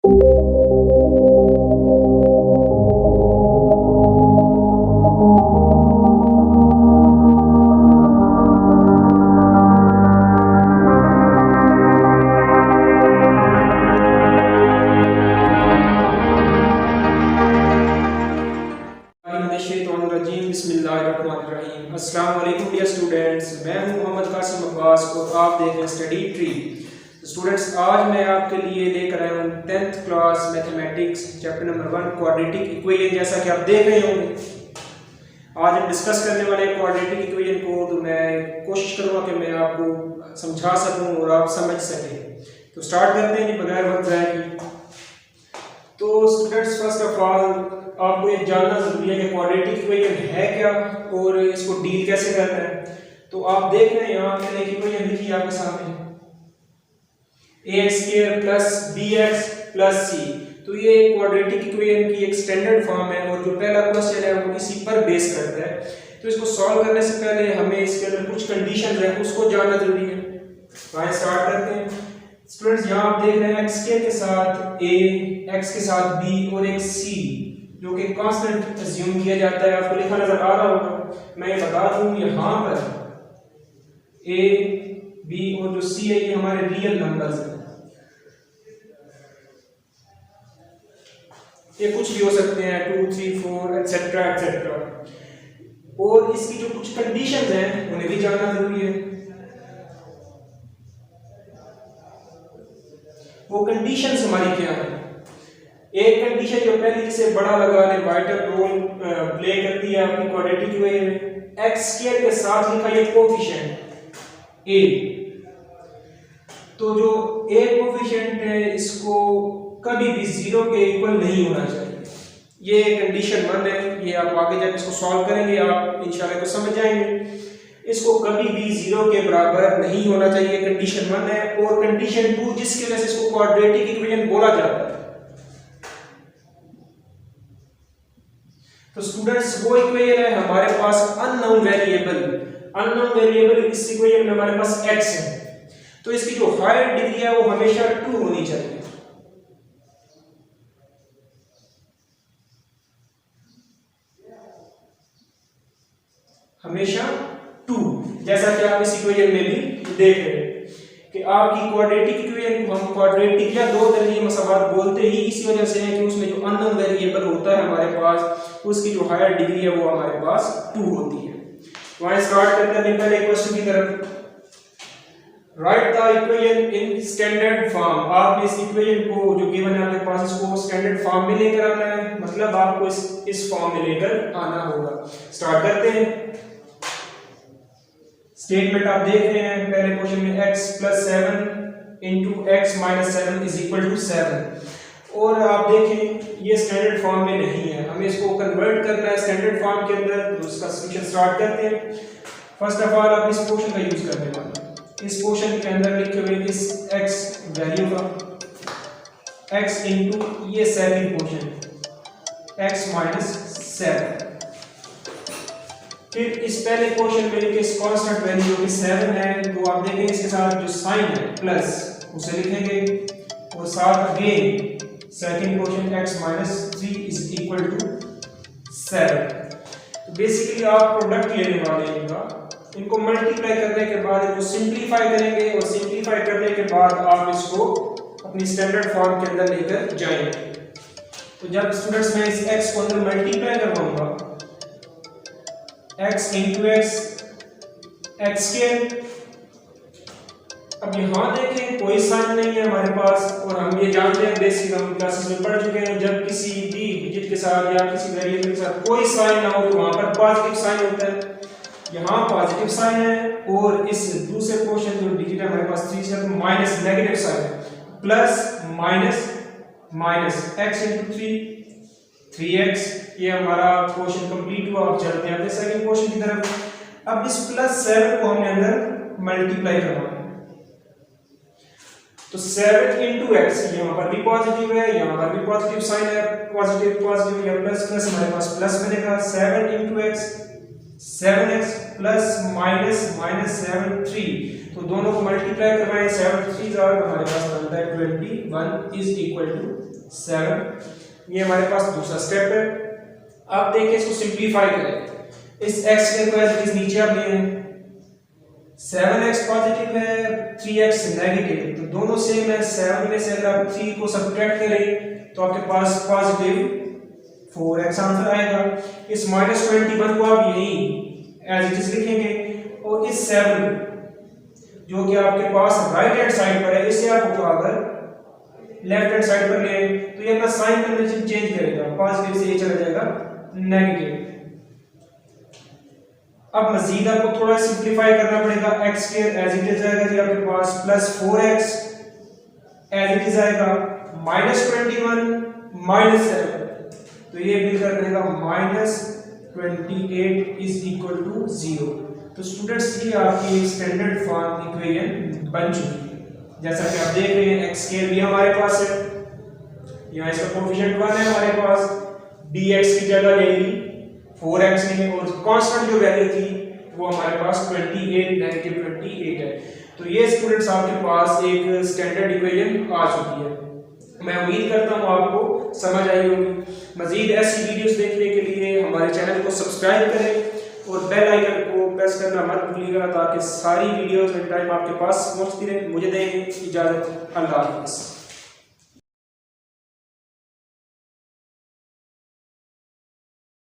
अस्सलाम वालेकुम dear students, मैं हूं मोहम्मद कासिम अब्बास और आप देख रहे हैं स्टडी ट्री। स्टूडेंट्स, आज मैं आपके लिए लेकर आया हूं 10th class mathematics chapter number 1 quadratic equation. जैसा कि आप देख रहे होंगे, आज हम डिस्कस करने वाले क्वाड्रेटिक इक्वेशन को। तो मैं कोशिश करूंगा कि मैं आपको समझा सकूं और आप समझ सकें। तो स्टार्ट करते हैं जी बगैर वक्त ज़ाया किए। तो स्टूडेंट्स, फर्स्ट ऑफ ऑल आपको ये जानना जरूरी है कि क्वाड्रेटिक इक्वेशन है क्या और इसको डील कैसे करना है। तो आप देख रहे हैं यहाँ मैंने एक इक्वेशन लिखी है आपके सामने, ax² + bx + c। तो ये क्वाड्रेटिक इक्वेशन की एक स्टैंडर्ड फॉर्म है और जो पहला क्वेश्चन है वो इसी पर बेस करता है। तो इसको सॉल्व करने से पहले हमें इसके अंदर कुछ कंडीशंस हैं, उसको जानना जरूरी है। तो आइए स्टार्ट करते हैं। स्टूडेंट्स, यहाँ आप देख रहे हैं x² के साथ a, x के साथ b और एक c जो कि कांस्टेंट अज्यूम किया जाता है। आपको लिखा नजर आ रहा होगा। मैं ये बता दूं, यहाँ पर a, b और जो c है ये हमारे रियल नंबर्स हैं। ये कुछ भी हो सकते हैं, 2, 3, 4 एटसेट्रा एटसेट्रा। और इसकी जो कुछ कंडीशंस हैं उन्हें भी जानना जरूरी है। वो कंडीशंस हमारी क्या है? एक कंडीशन जो पहले से बड़ा लगाने वाइटल रोल प्ले करती है आपकी क्वाड्रेटिक इक्वेशन में, x² के साथ लिखा ये कोफिशिएंट a। तो जो a कोफिशिएंट है इसको कभी भी 0 के इक्वल नहीं होना चाहिए। ये कंडीशन 1 है। ये आप आगे जब इसको सॉल्व करेंगे आप इंशाल्लाह को समझ जाएंगे। इसको कभी भी 0 के बराबर नहीं होना चाहिए, कंडीशन 1 है। और कंडीशन 2 जिसकी वजह से इसको क्वाड्रेटिक इक्वेशन बोला जाता है। तो स्टूडेंट्स, वो इक्वेशन है हमारे पास अननोन वेरिएबल। अननोन वेरिएबल इस इक्वेशन में हमारे पास x है। तो इसकी जो हायर डिग्री है वो हमेशा 2 होनी चाहिए। हमेशा 2, जैसा कि आप इस इक्वेशन में भी देख रहे हैं कि आपकी क्वाड्रेटिक इक्वेशन को हम क्वाड्रेटिक या दो दर्जे मसावात बोलते ही इसी वजह से है कि उसमें जो अननोन वेरिएबल होता है हमारे पास, उसकी जो हायर डिग्री है वो हमारे पास 2 होती है। तो आइए स्टार्ट करते हैं पहले क्वेश्चन की तरफ। Right the equation in standard form. आपने इस इक्वेशन को जो गिवन है आपके पास, इसको स्टैंडर्ड फॉर्म में लेकर आना है। मतलब आपको इस फॉर्म में लेकर आना होगा। स्टार्ट करते हैं। स्टेटमेंट आप देख रहे हैं पहले क्वेश्चन में, x + 7 * x - 7 = 7। और आप देखें ये स्टैंडर्ड फॉर्म में नहीं है, हमें इसको कन्वर्ट करना है स्टैंडर्ड फॉर्म के अंदर। तो उसका सॉल्यूशन स्टार्ट करते हैं। फर्स्ट ऑफ ऑल आप इस पोर्शन का यूज करने वाले हैं। इस पोर्शन के अंदर लिखे हुए इस x वैल्यू का x * ये सेकंड पोर्शन x - 7। फिर इस पहले क्वेश्चन में लिखे इस कांस्टेंट वैल्यू जो कि 7 है। तो आप देखें इसके साथ जो साइन है प्लस उसे लिखेंगे और साथ अगेन सेकंड क्वेश्चन x - 3 = 7। तो बेसिकली आप प्रोडक्ट लेने वाले हैं इनका, इनको मल्टीप्लाई करने के बाद इनको सिंपलीफाई करेंगे और सिंपलीफाई करने के बाद आप इसको अपनी स्टैंडर्ड फॉर्म के अंदर लेकर जाएंगे। तो जब स्टूडेंट्स मैं इस x को अंदर मल्टीप्लाई करवाऊंगा, x * x²। अब यहाँ देखें कोई साइन नहीं है हमारे पास। और हम ये जानते हैं, बेसिक हम क्लासेस में पढ़ चुके हैं, जब किसी भी डिजिट के साथ या किसी वेरिएबल के साथ कोई साइन ना हो तो वहां पर पॉजिटिव साइन होता है। यहाँ पॉजिटिव साइन है और इस दूसरे पोर्शन जो डिजिट है हमारे पास 3 से, तो माइनस नेगेटिव साइन है। Plus minus x * 3x। ये हमारा क्वेश्चन कंप्लीट हुआ। अब चलते हैं अपने सेकंड क्वेश्चन की तरफ। अब इस +7 को हमने अंदर मल्टीप्लाई करवाना है। तो 7 * x, यहाँ पर भी पॉजिटिव है, यहाँ पर भी पॉजिटिव साइन है, पॉजिटिव या प्लस हमारे पास प्लस बनेगा। 7 * x 7x plus minus minus 7 3, तो दोनों को मल्टीप्लाई करवाएं 7 3 हमारे पास बनता है 21 इज इक्वल टू 7। ये हमारे पास दूसरा स्टेप है। अब देखिए इसको सिंप्लीफाई करें। इस x को एज इट इज नीचे आप ले आए, 7x पॉजिटिव है 3x नेगेटिव, तो दोनों सेम है। 7 में से अगर आप 3 को सब्ट्रैक्ट करें तो आपके पास पॉजिटिव 4x आंसर आएगा। इस -21 को आप यही एज इट इज लिखेंगे और इस 7 जो कि आपके पास राइट हैंड साइड पर है, इसे आप उठाकर लेफ्ट हैंड साइड पर ले तो ये अपना साइन कन्वेंशन चेंज करेगा, पॉजिटिव से ये चला जाएगा नेगेटिव। अब मजीद आपको थोड़ा सिंप्लीफाई करना पड़ेगा। x square as it is आएगा जी आपके पास plus 4x as it is आएगा -21 -7, तो ये मिलकर बनेगा -28 इज इक्वल टू 0। तो स्टूडेंट्स ये आपकी एक स्टैंडर्ड फॉर्म इक्वेशन बन चुकी है। जैसा कि आप देख रहे हैं x स्क्वायर भी हमारे पास है, यहाँ इसका कोएफिशिएंट 1 है हमारे पास, dx की जगह ले ली 4x ने और कांस्टेंट जो वैल्यू थी वो हमारे पास 28 नेगेटिव 28 है। तो ये स्टूडेंट्स आपके पास एक स्टैंडर्ड इक्वेशन आ चुकी है। मैं उम्मीद करता हूँ आपको समझ आई होगी। मजीद ऐसी वीडियोस देखने के लिए हमारे चैनल को सब्सक्राइब करें और बेल आइकन को प्रेस करना मत भूलिएगा ताकि सारी वीडियोस एट टाइम आपके पास पहुंचती रहे। मुझे दें इजाज़त, अल्लाह हाफ़िज़।